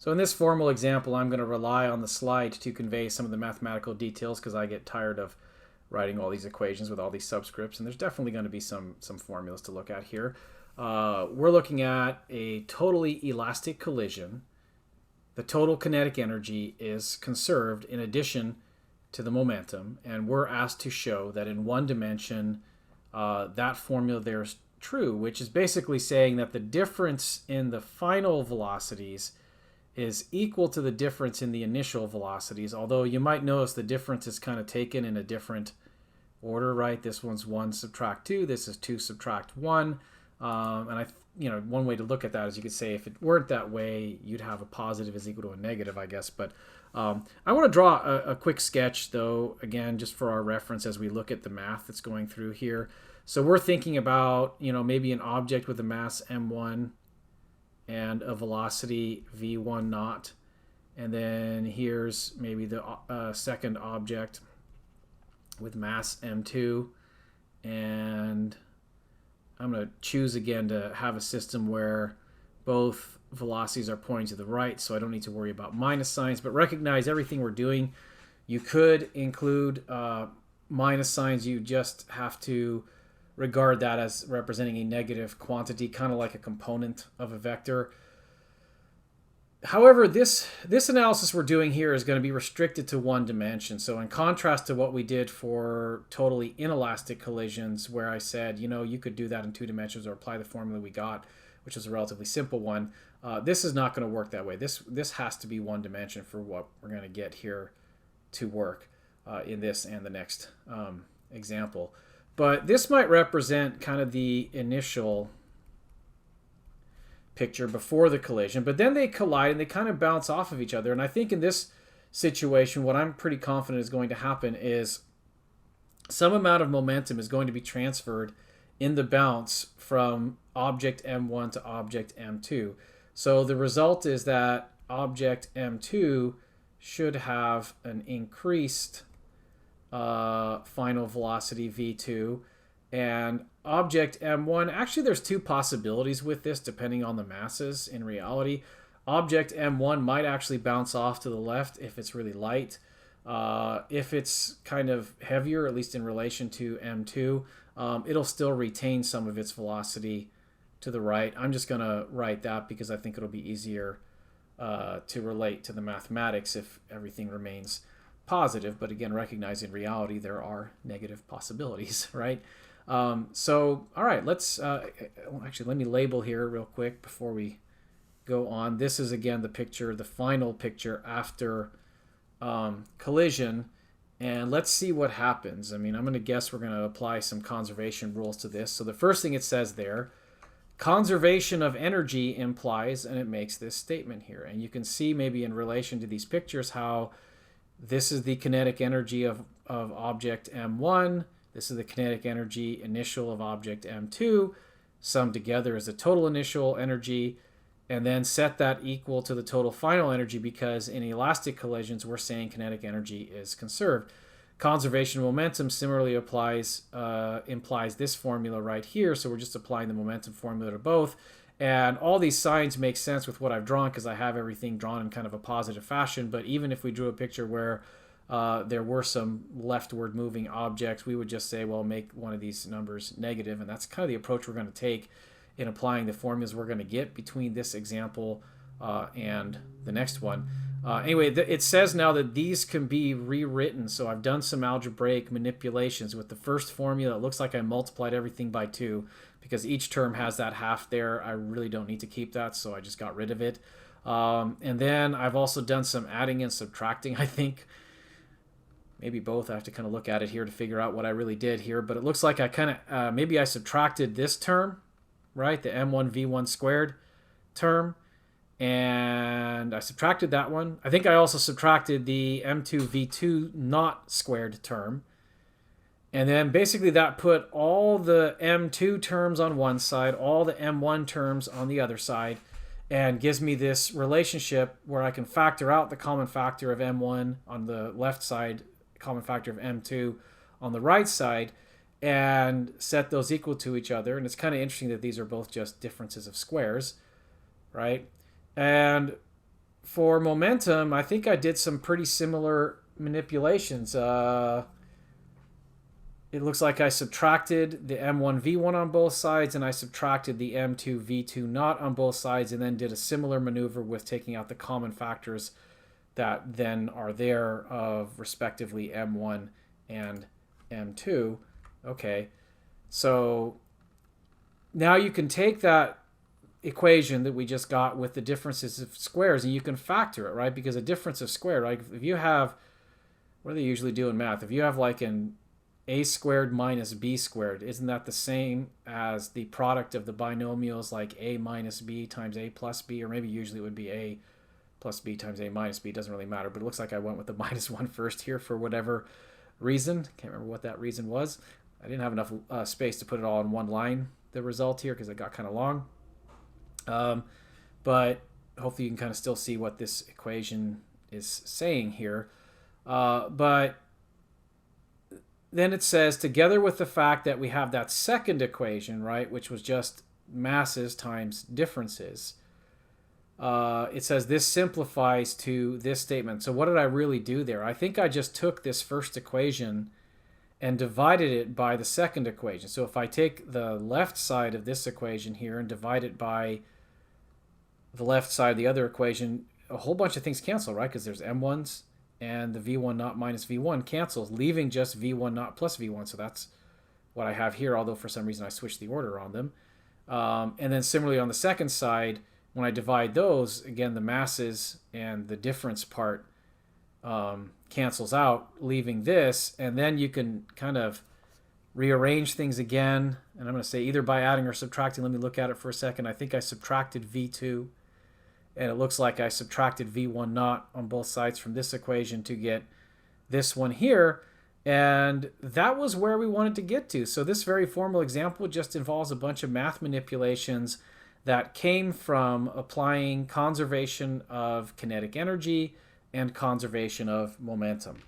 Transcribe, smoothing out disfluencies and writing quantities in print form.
So in this formal example, I'm going to rely on the slide to convey some of the mathematical details because I get tired of writing all these equations with all these subscripts, and there's definitely going to be some formulas to look at here. We're looking at a totally elastic collision. The total kinetic energy is conserved in addition to the momentum, and we're asked to show that in one dimension that formula there is true, which is basically saying that the difference in the final velocities is equal to the difference in the initial velocities, although you might notice the difference is kind of taken in a different order, right? This one's 1 subtract 2, this is 2 subtract 1. One way to look at that is you could say if it weren't that way, you'd have a positive is equal to a negative, I guess. But I want to draw a quick sketch, though, again, just for our reference as we look at the math that's going through here. So we're thinking about, maybe an object with a mass m1 and a velocity v1 naught. And then here's maybe the second object with mass m2. And I'm going to choose again to have a system where both velocities are pointing to the right, so I don't need to worry about minus signs. But recognize everything we're doing. You could include minus signs. You just have to regard that as representing a negative quantity, kind of like a component of a vector. However, this analysis we're doing here is going to be restricted to one dimension. So in contrast to what we did for totally inelastic collisions, where I said, you could do that in 2 dimensions or apply the formula we got, which is a relatively simple one, this is not going to work that way. This has to be 1 dimension for what we're going to get here to work in this and the next example. But this might represent kind of the initial picture before the collision, but then they collide and they kind of bounce off of each other. And I think in this situation, what I'm pretty confident is going to happen is some amount of momentum is going to be transferred in the bounce from object M1 to object M2. So the result is that object M2 should have an increased final velocity v2, and object M1, actually there's 2 possibilities with this depending on the masses in reality. Object M1 might actually bounce off to the left if it's really light. If it's kind of heavier, at least in relation to M2, it'll still retain some of its velocity to the right. I'm just going to write that because I think it'll be easier to relate to the mathematics if everything remains positive. But again, recognize in reality there are negative possibilities, right? So, all right, let's actually let me label here real quick before we go on. This is again the picture, the final picture after collision, and let's see what happens. I mean, I'm going to guess we're going to apply some conservation rules to this. So the first thing it says there, conservation of energy implies, and it makes this statement here. And you can see maybe in relation to these pictures how this is the kinetic energy of object M1. This is the kinetic energy initial of object M2. Summed together is the total initial energy. And then set that equal to the total final energy because in elastic collisions, we're saying kinetic energy is conserved. Conservation of momentum similarly implies this formula right here. So we're just applying the momentum formula to both. And all these signs make sense with what I've drawn because I have everything drawn in kind of a positive fashion. But even if we drew a picture where there were some leftward moving objects, we would just say, well, make one of these numbers negative. And that's kind of the approach we're going to take in applying the formulas we're going to get between this example and the next one. Anyway, it says now that these can be rewritten. So I've done some algebraic manipulations with the first formula. It looks like I multiplied everything by 2 because each term has that half there. I really don't need to keep that, so I just got rid of it. And then I've also done some adding and subtracting, I think. Maybe both. I have to kind of look at it here to figure out what I really did here. But it looks like I kind of, maybe I subtracted this term, right? The m1 v1 squared term. And I subtracted that one. I think I also subtracted the m2 v2 naught squared term. And then basically that put all the m2 terms on one side, all the m1 terms on the other side, and gives me this relationship where I can factor out the common factor of m1 on the left side, common factor of m2 on the right side, and set those equal to each other. And it's kind of interesting that these are both just differences of squares, right? And for momentum, I think I did some pretty similar manipulations. It looks like I subtracted the M1 V1 on both sides, and I subtracted the M2 V2 not on both sides, and then did a similar maneuver with taking out the common factors that then are there of respectively M1 and M2. Okay, so now you can take that equation that we just got with the differences of squares and you can factor it, right? Because a difference of square, right? If you have, what do they usually do in math? If you have like an a squared minus b squared, isn't that the same as the product of the binomials like a minus b times a plus b? Or maybe usually it would be a plus b times a minus b. It doesn't really matter, but it looks like I went with the minus one first here for whatever reason. Can't remember what that reason was. I didn't have enough space to put it all in one line, the result here, because it got kind of long. But hopefully you can kind of still see what this equation is saying here. But then it says, together with the fact that we have that second equation, right, which was just masses times differences, it says this simplifies to this statement. So what did I really do there? I think I just took this first equation and divided it by the second equation. So if I take the left side of this equation here and divide it by the left side of the other equation, a whole bunch of things cancel, right? Because there's m1s and the v1 naught minus v1 cancels, leaving just v1 naught plus v1. So that's what I have here, although for some reason I switched the order on them. And then similarly on the second side, when I divide those, again, the masses and the difference part cancels out, leaving this. And then you can kind of rearrange things again. And I'm going to say either by adding or subtracting. Let me look at it for a second. I think I subtracted v2. And it looks like I subtracted v1 naught on both sides from this equation to get this one here. And that was where we wanted to get to. So this very formal example just involves a bunch of math manipulations that came from applying conservation of kinetic energy and conservation of momentum.